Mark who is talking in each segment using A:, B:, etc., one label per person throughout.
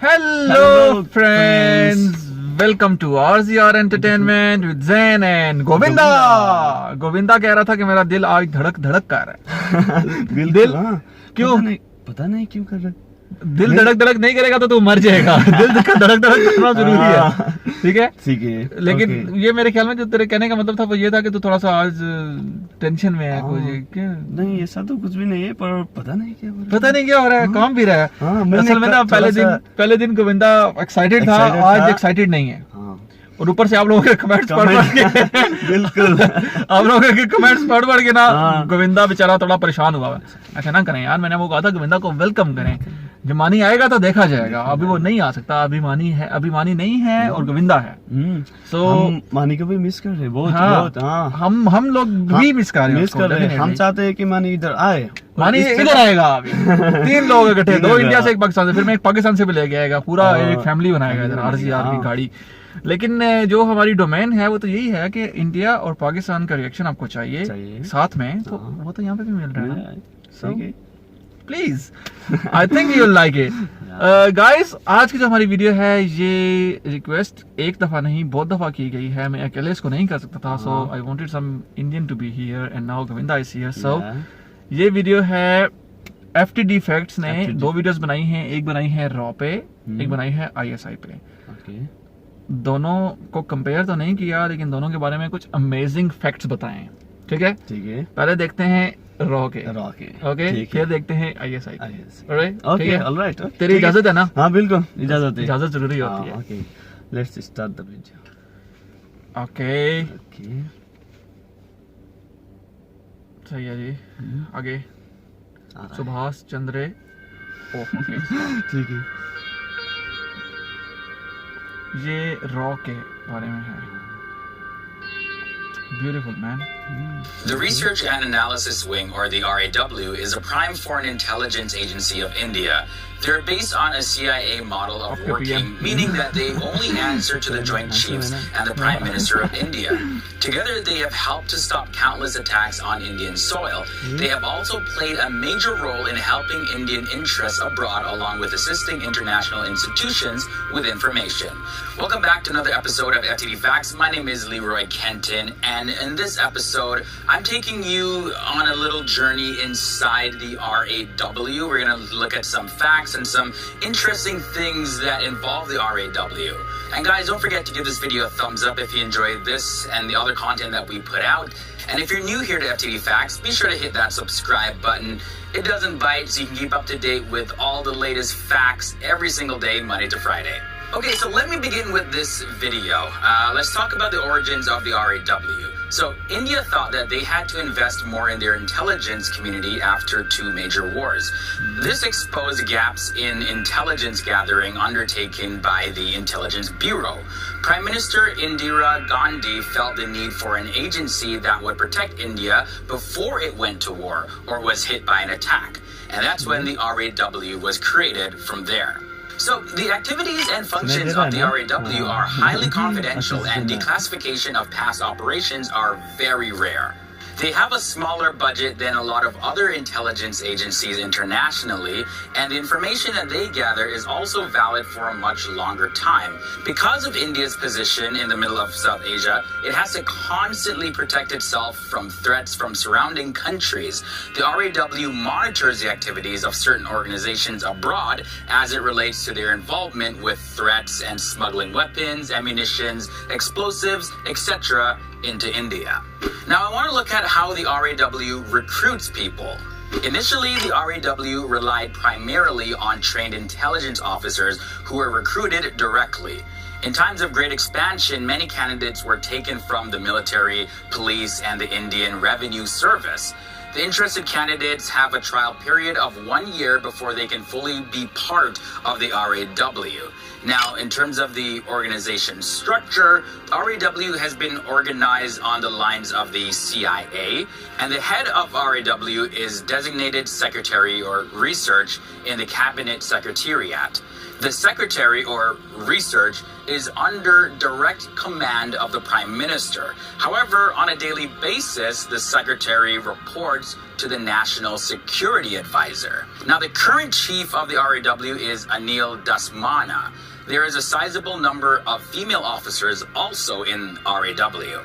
A: Hello friends, welcome to RZR Entertainment with Zain and Govinda. Govinda कह रहा था कि मेरा दिल आज धड़क धड़क कर रहा है। दिल क्यों?
B: पता नहीं क्यों कर रहा है।
A: दिल धड़क धड़क नहीं करेगा तो तू मर जाएगा। दिल धड़क धड़क करना जरूरी है, ठीक है?
B: ठीक है।
A: लेकिन ये मेरे ख्याल में जो तेरे कहने का मतलब था वो ये था कि तू थोड़ा सा आज टेंशन में है। कुछ क्या?
B: नहीं, ऐसा तो कुछ भी नहीं है, पर पता नहीं क्या हो रहा है।
A: पता नहीं क्या हो रहा है, काम भी रहा है। असल में ना पहले दिन गोविंदा एक्साइटेड था, आज एक्साइटेड नहीं है। और ऊपर से आप लोगों के कमेंट्स पढ़ के
B: बिल्कुल
A: आप लोगों के कमेंट्स पढ़ के ना गोविंदा बेचारा थोड़ा परेशान हुआ है। ऐसा ना करें यार, मैंने वो कहा था गोविंदा को वेलकम करें, जब मानी आएगा तो देखा जाएगा। अभी वो नहीं आ सकता, अभी मानी नहीं है और गोविंदा है।
B: हम मानी को भी मिस कर रहे हैं बहुत।
A: हम लोग भी मिस कर रहे हैं।
B: हम चाहते हैं कि मानी इधर आए।
A: मानी इधर आएगा। अभी 3 लोग इकट्ठे, 2 इंडिया से, 1 पाकिस्तान से, फिर मैं 1 पाकिस्तान से भी लेके आएगा। पूरा एक फैमिली बनाएगा इधर RZR की गाड़ी। लेकिन जो हमारी डोमेन है वो तो यही है कि इंडिया और पाकिस्तान का रिएक्शन आपको चाहिए साथ में, तो वो तो यहाँ पे भी मिल रहा है। So please, I think you like it guys. आज की जो हमारी वीडियो है ये रिक्वेस्ट एक दफा नहीं बहुत दफा की गई है। मैं अकेले इसको नहीं कर सकता था, so I wanted some Indian to be here and now Govinda is here. So ये वीडियो है FTD फैक्ट्स ने 2 वीडियोस बनाई हैं। एक बनाई है रॉ पे, एक बनाई है ISI पे। दोनों को कंपेयर तो नहीं किया, लेकिन दोनों के बारे में कुछ अमेजिंग फैक्ट्स बताएं। ठीक है? पहले देखते हैं रॉ के। ओके, फिर देखते हैं ISI के। ऑलराइट, तेरी इजाजत है ना?
B: हाँ बिल्कुल, इजाजत है।
A: इजाजत जरूरी होती है।
B: Okay, let's start the video.
A: Okay, सही है जी। आगे सुभाष चंद्र। ठीक है, ये रॉ के बारे में है। Beautiful, man.
C: The Research and Analysis Wing, or the RAW, is a prime foreign intelligence agency of India. They're based on a CIA model of working, meaning that they only answer to the Joint Chiefs and the Prime Minister of India. Together, they have helped to stop countless attacks on Indian soil. They have also played a major role in helping Indian interests abroad, along with assisting international institutions with information. Welcome back to another episode of FTD Facts. My name is Leroy Kenton, and in this episode, I'm taking you on a little journey inside the RAW. We're going to look at some facts and some interesting things that involve the RAW. And guys, don't forget to give this video a thumbs up if you enjoyed this and the other content that we put out. And if you're new here to FTD Facts, be sure to hit that subscribe button. It doesn't bite, so you can keep up to date with all the latest facts every single day, Monday to Friday. Okay, so let me begin with this video. Let's talk about the origins of the RAW. So, India thought that they had to invest more in their intelligence community after 2 major wars. This exposed gaps in intelligence gathering undertaken by the Intelligence Bureau. Prime Minister Indira Gandhi felt the need for an agency that would protect India before it went to war or was hit by an attack. And that's when the RAW was created from there. So, the activities and functions of the RAW are highly confidential, and declassification of past operations are very rare. They have a smaller budget than a lot of other intelligence agencies internationally, and the information that they gather is also valid for a much longer time. Because of India's position in the middle of South Asia, it has to constantly protect itself from threats from surrounding countries. The RAW monitors the activities of certain organizations abroad as it relates to their involvement with threats and smuggling weapons, ammunitions, explosives, etc. into India. Now I want to look at how the RAW recruits people. Initially, the RAW relied primarily on trained intelligence officers who were recruited directly. In times of great expansion, many candidates were taken from the military, police, and the Indian Revenue Service. The interested candidates have a trial period of 1 year before they can fully be part of the RAW. Now, in terms of the organization structure, RAW has been organized on the lines of the CIA, and the head of RAW is designated secretary or research in the Cabinet Secretariat. The secretary or research is under direct command of the prime minister. However, on a daily basis, the secretary reports to the national security advisor. Now, the current chief of the RAW is Anil Dasmana. There is a sizable number of female officers also in RAW.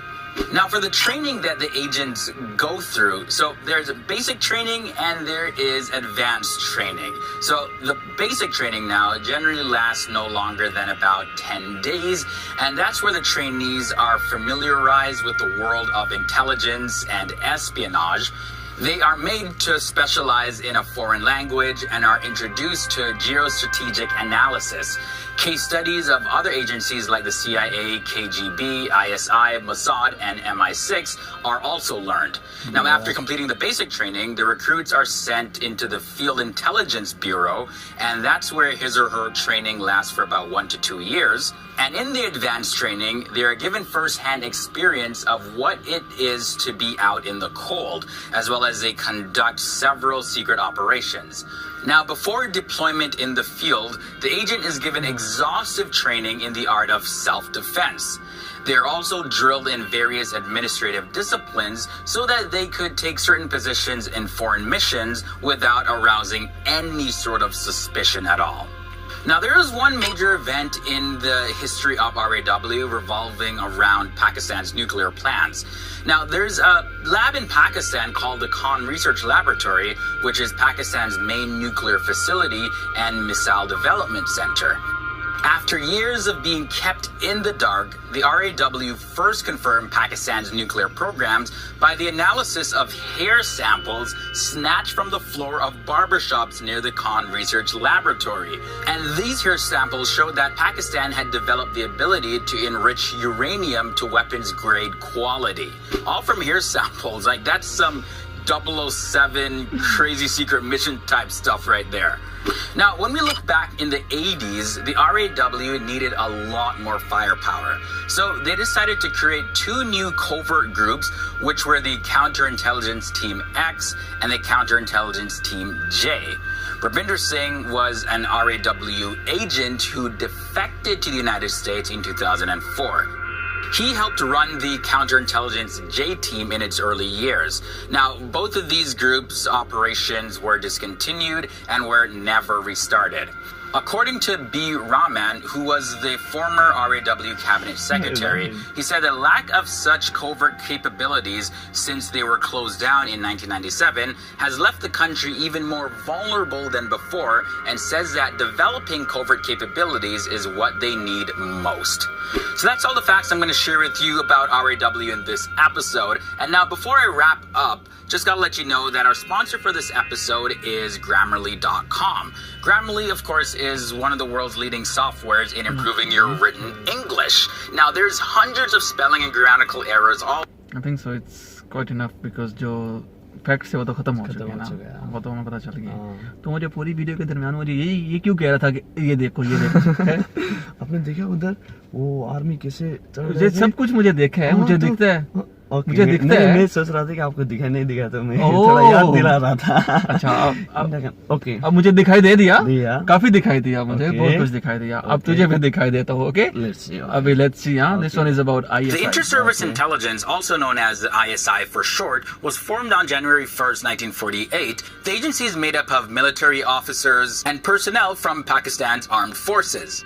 C: Now, for the training that the agents go through, so there's a basic training and there is advanced training. So the basic training now generally lasts no longer than about 10 days, and that's where the trainees are familiarized with the world of intelligence and espionage. They are made to specialize in a foreign language and are introduced to geostrategic analysis. Case studies of other agencies like the CIA, KGB, ISI, Mossad, and MI6 are also learned. Now, after completing the basic training, the recruits are sent into the Field Intelligence Bureau, and that's where his or her training lasts for about 1 to 2 years. And in the advanced training, they are given first-hand experience of what it is to be out in the cold, as well as they conduct several secret operations. Now, before deployment in the field, the agent is given exhaustive training in the art of self-defense. They're also drilled in various administrative disciplines so that they could take certain positions in foreign missions without arousing any sort of suspicion at all. Now, there is one major event in the history of RAW revolving around Pakistan's nuclear plans. Now, there's a lab in Pakistan called the Khan Research Laboratory, which is Pakistan's main nuclear facility and missile development center. After years of being kept in the dark, the RAW first confirmed Pakistan's nuclear programs by the analysis of hair samples snatched from the floor of barbershops near the Khan Research Laboratory. And these hair samples showed that Pakistan had developed the ability to enrich uranium to weapons-grade quality. All from hair samples, like that's some 007 crazy secret mission type stuff right there. Now, when we look back in the 80s, the RAW needed a lot more firepower. So they decided to create 2 new covert groups, which were the Counterintelligence Team X and the Counterintelligence Team J. Ravinder Singh was an RAW agent who defected to the United States in 2004. He helped run the Counterintelligence J team in its early years. Now, both of these groups' operations were discontinued and were never restarted. According to B. Rahman, who was the former RAW cabinet secretary, he said the lack of such covert capabilities since they were closed down in 1997 has left the country even more vulnerable than before, and says that developing covert capabilities is what they need most. So that's all the facts I'm going to share with you about RAW in this episode. And now, before I wrap up, just gotta let you know that our sponsor for this episode is Grammarly.com. Grammarly, of course, is one of the world's leading softwares in improving your written English. Now, there's hundreds of spelling and grammatical errors all.
A: I think so. It's quite enough because जो fact से वो तो खत्म हो चुके हैं ना, वो तो हमें पता चल गया। तो मुझे पूरी वीडियो के दरमियान मुझे ये क्यों कह रहा था कि ये देखो
B: आपने देखा उधर वो आर्मी कैसे
A: ये सब कुछ मुझे देखा है, मुझे दिखता है। मुझे दिखता है।
B: मैं सोच रहा था कि आपको दिखाई नहीं दिखा तो मैं थोड़ा याद दिला रहा था।
A: अच्छा, ओके, अब मुझे दिखाई दे दिया, काफी दिखाई दिया मुझे, बहुत कुछ दिखाई दिया। अब तुझे भी दिखाई देता हूँ। ओके, अभी let's see. This one is about ISI.
C: The Inter-Service Intelligence, also known as the ISI for short, was formed on January 1st, 1948. The agency is made up of military officers and personnel from Pakistan's armed forces.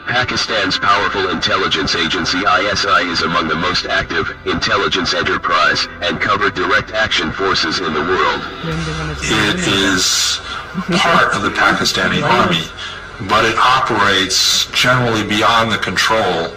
D: Pakistan's powerful intelligence agency ISI is among the most active intelligence enterprise and covert direct action forces in the world.
E: It is part of the Pakistani army, but it operates generally beyond the control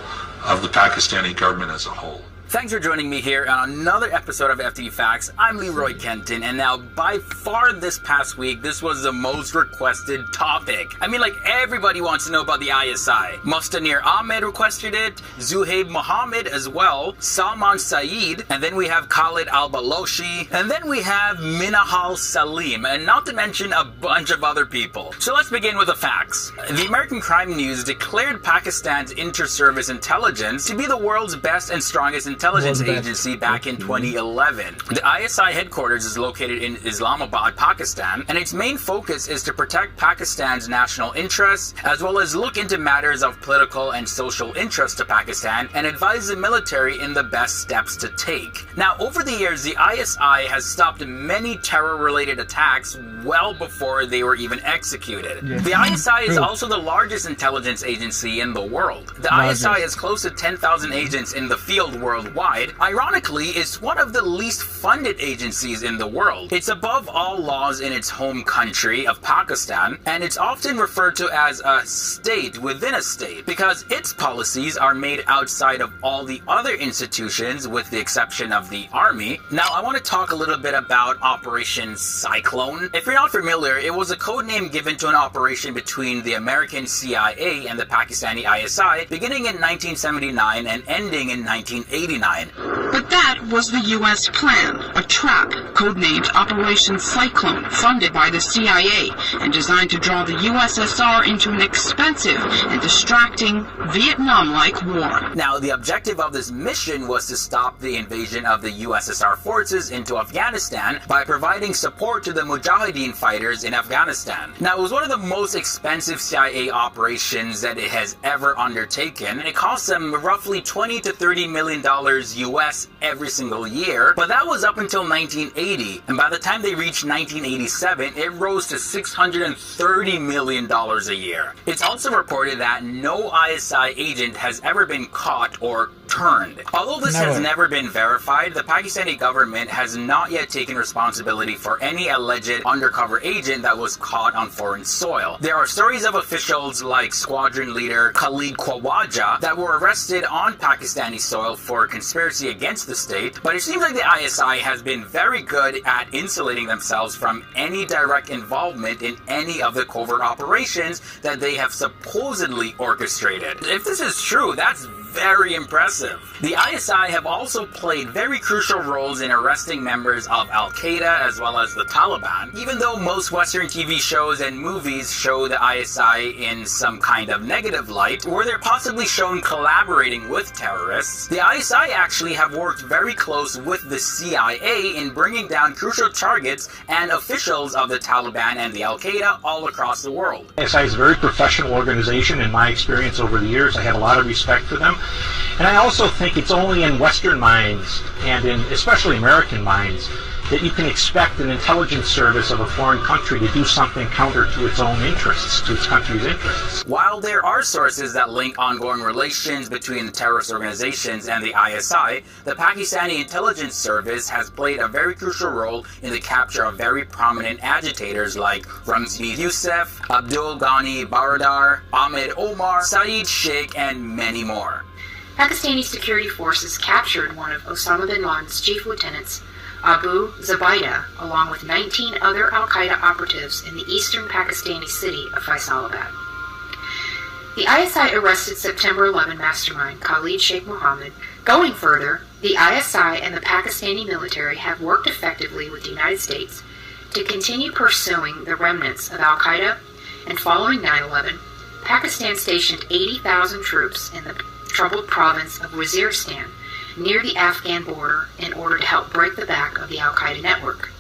E: of the Pakistani government as a whole.
C: Thanks for joining me here on another episode of FTD Facts. I'm Leroy Kenton, and now by far this past week, this was the most requested topic. I mean, like, everybody wants to know about the ISI. Mustanir Ahmed requested it, Zuhaib Mohammed as well, Salman Saeed, and then we have Khalid Al-Balochi, and then we have Minahal Salim, and not to mention a bunch of other people. So let's begin with the facts. The American Crime News declared Pakistan's inter-service intelligence to be the world's best and strongest intelligence Intelligence Agency back in 2011. The ISI headquarters is located in Islamabad, Pakistan, and its main focus is to protect Pakistan's national interests, as well as look into matters of political and social interest to Pakistan and advise the military in the best steps to take. Now, over the years, the ISI has stopped many terror-related attacks well before they were even executed.
A: Yeah.
C: The ISI is also the largest intelligence agency in the world. The ISI has close to 10,000 agents in the field worldwide. Ironically, it's one of the least funded agencies in the world. It's above all laws in its home country of Pakistan, and it's often referred to as a state within a state because its policies are made outside of all the other institutions with the exception of the army. Now, I want to talk a little bit about Operation Cyclone. If you're not familiar, it was a code name given to an operation between the American CIA and the Pakistani ISI beginning in 1979 and ending in 1989.
F: But that was the U.S. plan, a trap codenamed Operation Cyclone, funded by the CIA and designed to draw the USSR into an expensive and distracting Vietnam-like war.
C: Now, the objective of this mission was to stop the invasion of the USSR forces into Afghanistan by providing support to the Mujahideen fighters in Afghanistan. Now, it was one of the most expensive CIA operations that it has ever undertaken, and it cost them roughly $20 to $30 million US every single year, but that was up until 1980, and by the time they reached 1987, it rose to $630 million a year. It's also reported that no ISI agent has ever been caught or turned. Although this has never been verified, the Pakistani government has not yet taken responsibility for any alleged undercover agent that was caught on foreign soil. There are stories of officials like squadron leader Khalid Khwaja that were arrested on Pakistani soil for conspiracy against the state, but it seems like the ISI has been very good at insulating themselves from any direct involvement in any of the covert operations that they have supposedly orchestrated. If this is true, that's very impressive. The ISI have also played very crucial roles in arresting members of Al-Qaeda as well as the Taliban. Even though most Western TV shows and movies show the ISI in some kind of negative light, where they're possibly shown collaborating with terrorists, the ISI actually have worked very close with the CIA in bringing down crucial targets and officials of the Taliban and the Al-Qaeda all across the world.
G: ISI is a very professional organization in my experience over the years. I have a lot of respect for them. And I also think it's only in Western minds, and in especially American minds, that you can expect an intelligence service of a foreign country to do something counter to its own interests, to its country's interests.
C: While there are sources that link ongoing relations between the terrorist organizations and the ISI, the Pakistani intelligence service has played a very crucial role in the capture of very prominent agitators like Ramzi Youssef, Abdul Ghani Baradar, Ahmed Omar, Saeed Sheikh, and many more.
H: Pakistani security forces captured one of Osama bin Laden's chief lieutenants, Abu Zubaydah, along with 19 other al-Qaeda operatives in the eastern Pakistani city of Faisalabad. The ISI arrested September 11 mastermind Khalid Sheikh Mohammed. Going further, the ISI and the Pakistani military have worked effectively with the United States to continue pursuing the remnants of al-Qaeda, and following 9/11, Pakistan stationed 80,000 troops in the troubled province of Waziristan near the Afghan border in order to help break the back of the al-Qaeda network.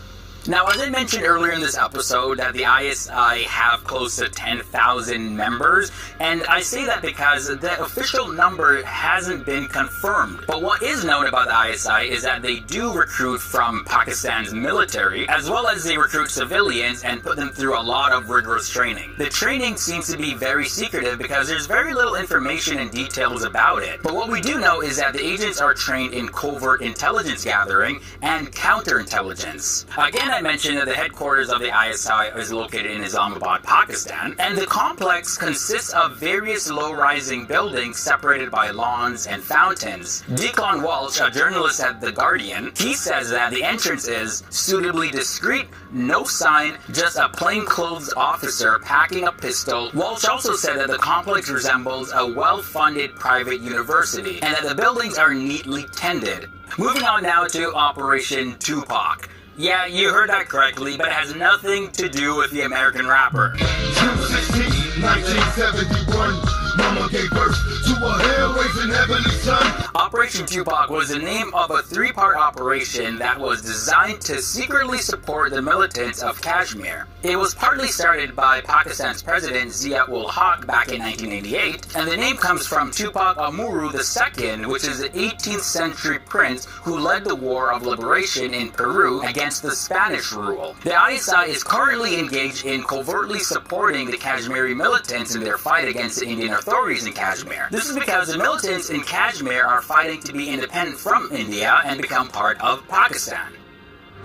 C: Now, as I mentioned earlier in this episode, that the ISI have close to 10,000 members, and I say that because the official number hasn't been confirmed. But what is known about the ISI is that they do recruit from Pakistan's military, as well as they recruit civilians and put them through a lot of rigorous training. The training seems to be very secretive because there's very little information and details about it. But what we do know is that the agents are trained in covert intelligence gathering and counterintelligence. Again, I mentioned that the headquarters of the ISI is located in Islamabad, Pakistan, and the complex consists of various low-rising buildings separated by lawns and fountains. Declan Walsh, a journalist at The Guardian, he says that the entrance is suitably discreet, no sign, just a plainclothes officer packing a pistol. Walsh also said that the complex resembles a well-funded private university, and that the buildings are neatly tended. Moving on now to Operation Tupac. Yeah, you heard that correctly, but it has nothing to do with the American rapper.
I: June 16, 1971, Mama gave birth to a hell-raising heavenly son.
C: Operation Tupac was the name of a three-part operation that was designed to secretly support the militants of Kashmir. It was partly started by Pakistan's President Zia-ul-Haq back in 1988, and the name comes from Tupac Amaru II, which is an 18th century prince who led the War of Liberation in Peru against the Spanish rule. The ISI is currently engaged in covertly supporting the Kashmiri militants in their fight against the Indian authorities in Kashmir. This is because the militants in Kashmir are fighting to be independent from India and become part of Pakistan.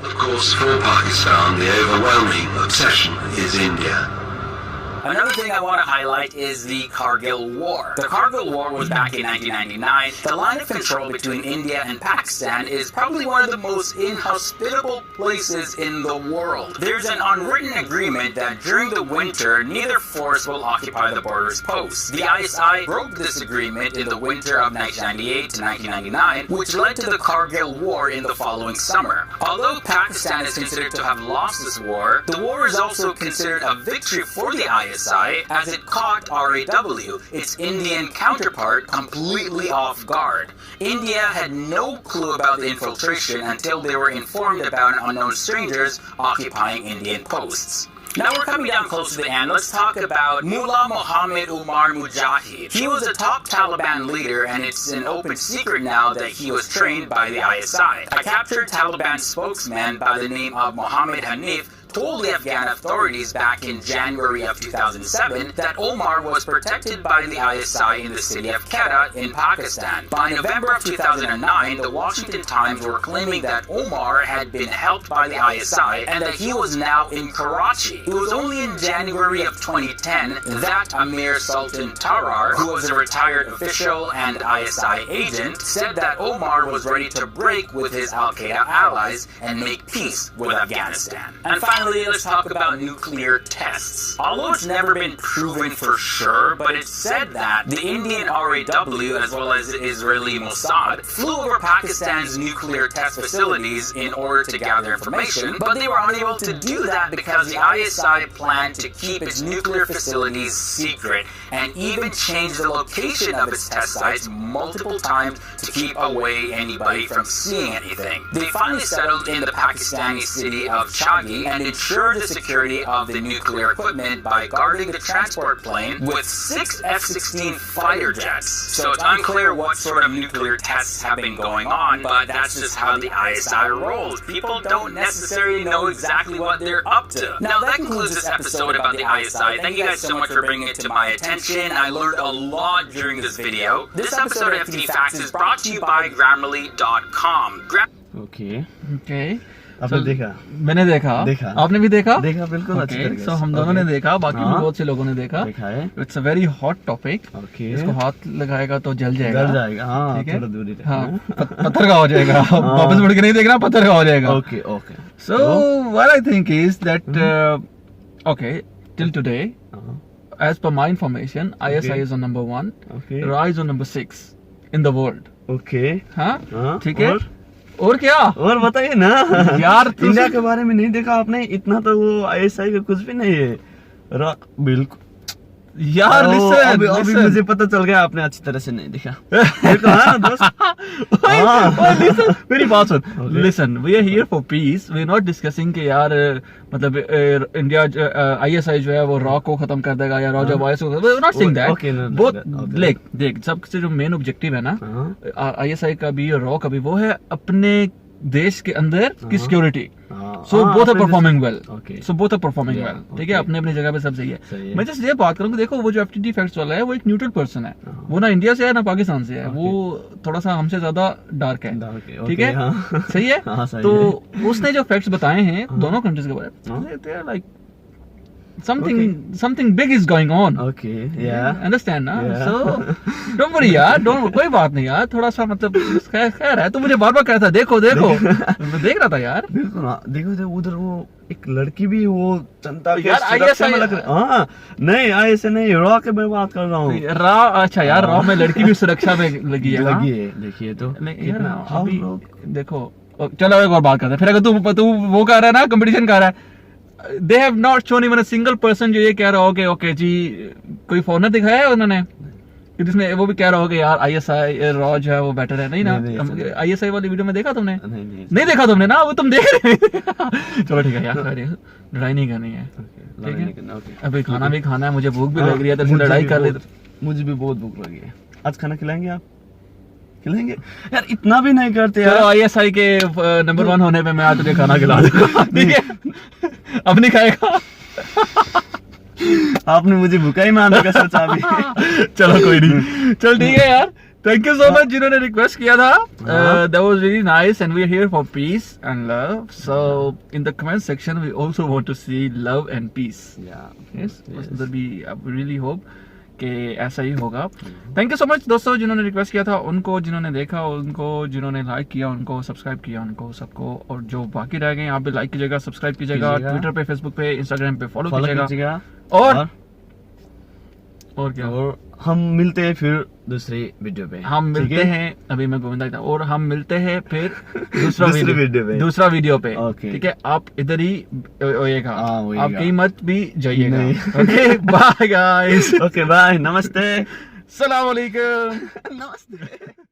D: Of course, for Pakistan, the overwhelming obsession is India.
C: Another thing I want to highlight is the Kargil War. The Kargil War was back in 1999. The line of control between India and Pakistan is probably one of the most inhospitable places in the world. There's an unwritten agreement that during the winter, neither force will occupy the border's posts. The ISI broke this agreement in the winter of 1998 to 1999, which led to the Kargil War in the following summer. Although Pakistan is considered to have lost this war, the war is also considered a victory for the ISI, as it caught RAW, its Indian counterpart, completely off guard. India had no clue about the infiltration until they were informed about unknown strangers occupying Indian posts. Now we're coming down close to the end. Let's talk about Mullah Muhammad Umar Mujahid. He was a top Taliban leader, and it's an open secret now that he was trained by the ISI. A captured Taliban spokesman by the name of Mohammed Hanif told the Afghan authorities back in January of 2007 that Omar was protected by the ISI in the city of Quetta in Pakistan. By November of 2009, the Washington Times were claiming that Omar had been helped by the ISI and that he was now in Karachi. It was only in January of 2010 that Amir Sultan Tarar, who was a retired official and ISI agent, said that Omar was ready to break with his Al-Qaeda allies and make peace with Afghanistan. And finally, let's talk about nuclear tests. Although it's never been proven for sure, but it's said that the Indian RAW as well as the Israeli Mossad flew over Pakistan's nuclear test facilities in order to gather information, but they were unable to do that because the ISI planned to keep its nuclear facilities secret and even change the location of its test sites multiple times to keep away anybody from seeing anything. They finally settled in the Pakistani city of Chagi and ensured the security of the nuclear equipment by guarding the transport plane with 6 F-16 fighter jets. So it's unclear what sort of nuclear tests have been going on, but that's just how the ISI rolls. People don't necessarily know exactly what they're up to. Now that concludes this episode about the ISI. Thank you guys so much for bringing it to my attention. I learned a lot during this video. This episode of FTD Facts is brought to you by Grammarly.com.
A: Okay.
B: आपने देखा?
A: मैंने देखा। आपने भी देखा?
B: देखा बिल्कुल अच्छी तरह से।
A: So हम दोनों ने देखा, बाकी भी बहुत से लोगों ने देखा। It's a very hot topic. इसको हाथ लगाएगा तो जल जाएगा।
B: जल जाएगा, हाँ, थोड़ा दूरी रहे।
A: हाँ, पत्थर का हो जाएगा। वापस मुड़ के नहीं देखना, पत्थर का हो जाएगा।
B: Okay.
A: So what I think is that okay, till today, as per my information, ISI is on number 1, RA is on number 6 in the world.
B: Okay.
A: हाँ, ठीक है। और क्या? और
B: बताइए ना
A: यार,
B: इंडिया के बारे में नहीं देखा आपने? इतना तो वो ISI का कुछ भी नहीं है। बिल्कुल
A: यार,
B: अभी मुझे पता चल गया आपने अच्छी तरह से नहीं देखा।
A: मेरी बात सुन। Listen, we are here for peace. We are not discussing कि यार मतलब इंडिया ISI जो है वो रॉ को खत्म कर देगा या रॉ जब ISI को, we are not saying that. Both देख सबसे जो मेन ऑब्जेक्टिव है ना ISI का भी और रॉ का भी, वो है अपने देश के अंदर की security. So both are performing well. ठीक है, अपने अपनी जगह पे सब सही है। मैं जस्ट ये बात करूँ कि देखो वो जो FTD फैक्ट्स वाला है वो एक न्यूट्रल पर्सन है, वो ना इंडिया से है ना पाकिस्तान से है, वो थोड़ा सा हमसे ज्यादा डार्क है। ठीक है, सही है। तो उसने जो फैक्ट्स बताए हैं दोनों कंट्रीज के बारे में, they are like something big is going on.
B: Okay, yeah.
A: Understand ना? So don't worry यार, कोई बात नहीं यार, थोड़ा सा मतलब खैर है। तो मुझे बार-बार कहता देखो मैं देख रहा था यार।
B: देखो उधर वो एक लड़की भी वो जनता के
A: सुरक्षा में लग
B: रही। हाँ, नहीं ISI नहीं, रॉ के मैं बात कर रहा हूँ।
A: रॉ, अच्छा यार, रॉ में लड़की भी सुरक्षा में लगी है।
B: देखिए तो
A: यार अभी देखो, चलो एक और बात करते हैं फिर। अगर तू वो कर रहा है ना, कंपटीशन कर रहा है, they have not shown even a single person जो ये कह रहा है ओके जी, कोई फॉरेनर दिखाया है उन्होंने? जिसमें वो भी कह रहा हो कि यार ISI रॉ जो है वो बेटर है, नहीं ना?
B: नहीं,
A: ISI वाली वीडियो में देखा तुमने?
B: नहीं
A: नहीं देखा तुमने ना, वो तुम देख रहे हो। चलो ठीक है यार, लड़ाई नहीं करनी है, ठीक है? अभी खाना भी खाना है, मुझे भूख भी लग रही है, तो लड़ाई कर रही।
B: मुझे भी बहुत भूख लगी है। आज खाना खिलाएंगे आप? खिलाएंगे यार, इतना भी नहीं करते यार।
A: चलो ISI के नंबर 1 होने पे मैं आज तुझे खाना खिला दूंगा, ठीक है? अब नहीं खाएगा।
B: आपने मुझे भूखा ही मान रखा सच अभी।
A: चलो कोई नहीं, चल ठीक है यार। थैंक यू सो मच जिन्होंने रिक्वेस्ट किया था। That was really nice and we are here for peace and love. So in the comment section we also want to see love and peace. Yes. That we really hope कि ऐसा ही होगा। Thank you so much दोस्तों जिन्होंने request किया था, उनको जिन्होंने देखा, उनको जिन्होंने लाइक किया, उनको सब्सक्राइब किया, उनको सबको, और जो बाकी रह गए आप भी लाइक कीजिएगा, सब्सक्राइब कीजिएगा, ट्विटर पे, फेसबुक पे, इंस्टाग्राम पे फॉलो कीजिएगा। और क्या,
B: और हम मिलते हैं फिर दूसरी वीडियो पे।
A: हम मिलते हैं, अभी मैं गोविंदा था, और हम मिलते हैं फिर दूसरा वीडियो पे, ठीक है? आप इधर ही होइएगा, आप कहीं मत भी जाइएगा। Okay bye guys.
B: Okay bye, नमस्ते,
A: सलाम अलैकुम।
B: नमस्ते।